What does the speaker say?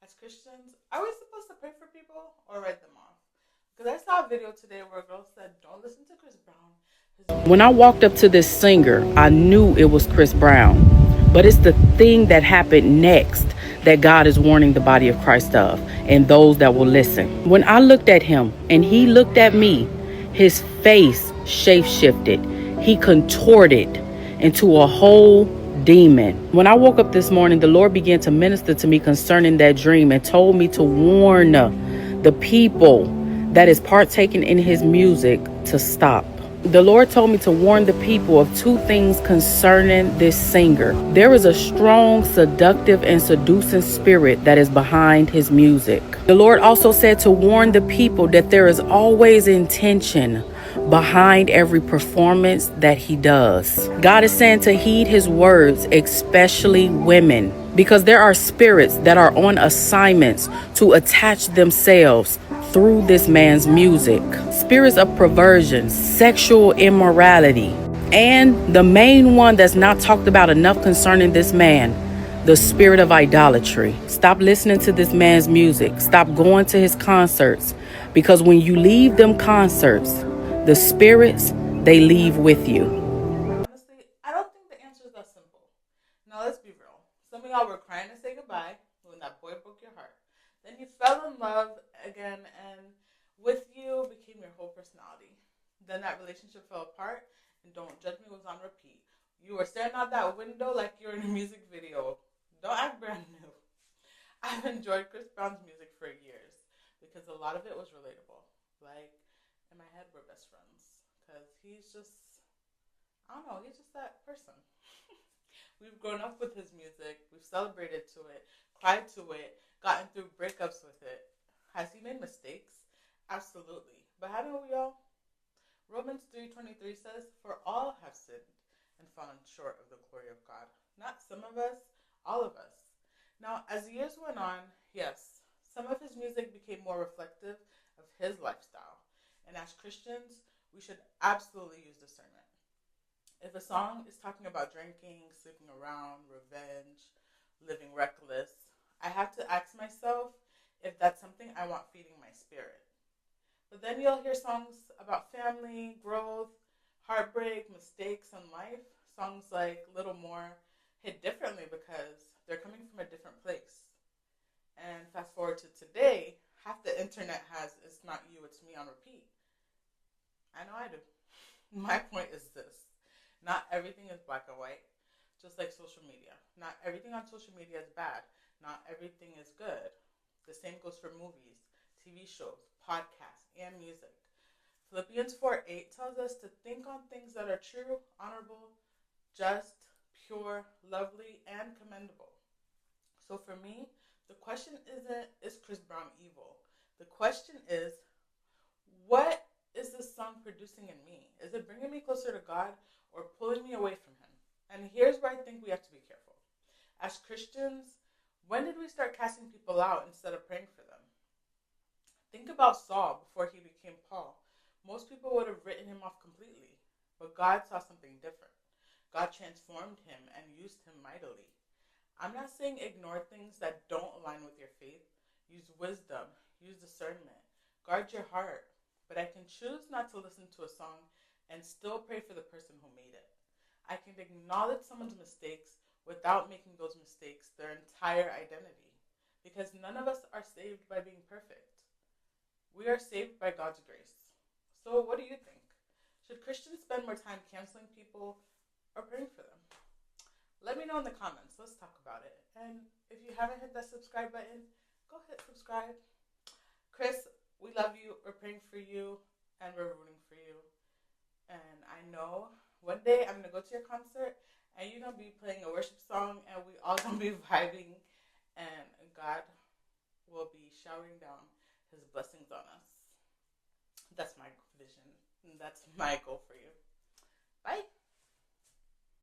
As Christians, are we supposed to pray for people or write them off? Because I saw a video today where a girl said, don't listen to Chris Brown. When I walked up to this singer, I knew it was Chris Brown. But it's the thing that happened next that God is warning the body of Christ of and those that will listen. When I looked at him and he looked at me, his face shape-shifted. He contorted into a whole demon. When I woke up this morning, the Lord began to minister to me concerning that dream and told me to warn the people that is partaking in his music to stop. The Lord told me to warn the people of two things concerning this singer. There is a strong, seductive, and seducing spirit that is behind his music. The Lord also said to warn the people that there is always intention behind every performance that he does. God is saying to heed his words, especially women, because there are spirits that are on assignments to attach themselves through this man's music. Spirits of perversion, sexual immorality, and the main one that's not talked about enough concerning this man, the spirit of idolatry. Stop listening to this man's music. Stop going to his concerts, because when you leave them concerts, the spirits, they leave with you. Honestly, I don't think the answer is that simple. Now, let's be real. Some of y'all were crying to say goodbye when that boy broke your heart. Then you fell in love again, and with you became your whole personality. Then that relationship fell apart, and Don't Judge Me was on repeat. You were staring out that window like you're in a music video. Don't act brand new. I've enjoyed Chris Brown's music for years because a lot of it was relatable. Like, in my head, we're best friends. Because he's just, I don't know, he's just that person. We've grown up with his music. We've celebrated to it, cried to it, gotten through breakups with it. Has he made mistakes? Absolutely. But haven't we all? Romans 3:23 says, "For all have sinned and fallen short of the glory of God." Not some of us, all of us. Now, as the years went on, yes, some of his music became more reflective of his lifestyle. And as Christians, we should absolutely use discernment. If a song is talking about drinking, sleeping around, revenge, living reckless, I have to ask myself if that's something I want feeding my spirit. But then you'll hear songs about family, growth, heartbreak, mistakes, and life. Songs like Little More hit differently because they're coming from a different place. And fast forward to today, half the internet has "It's Not You, It's Me" on repeat. I know I do. My point is this. Not everything is black and white, just like social media. Not everything on social media is bad. Not everything is good. The same goes for movies, TV shows, podcasts, and music. Philippians 4:8 tells us to think on things that are true, honorable, just, pure, lovely, and commendable. So for me, the question isn't, is Chris Brown evil? The question is, what is this song producing in me? Is it bringing me closer to God or pulling me away from him? And here's where I think we have to be careful. As Christians, when did we start casting people out instead of praying for them? Think about Saul before he became Paul. Most people would have written him off completely, but God saw something different. God transformed him and used him mightily. I'm not saying ignore things that don't align with your faith. Use wisdom, use discernment, guard your heart. But I can choose not to listen to a song and still pray for the person who made it. I can acknowledge someone's mistakes without making those mistakes their entire identity. Because none of us are saved by being perfect. We are saved by God's grace. So what do you think? Should Christians spend more time canceling people or praying for them? Let me know in the comments. Let's talk about it. And if you haven't hit that subscribe button, go hit subscribe. Chris, we love you. We're praying for you. And we're rooting for you. And I know one day I'm going to go to your concert and you're going to be playing a worship song and we all going to be vibing. And God will be showering down his blessings on us. That's my vision. That's my goal for you. Bye.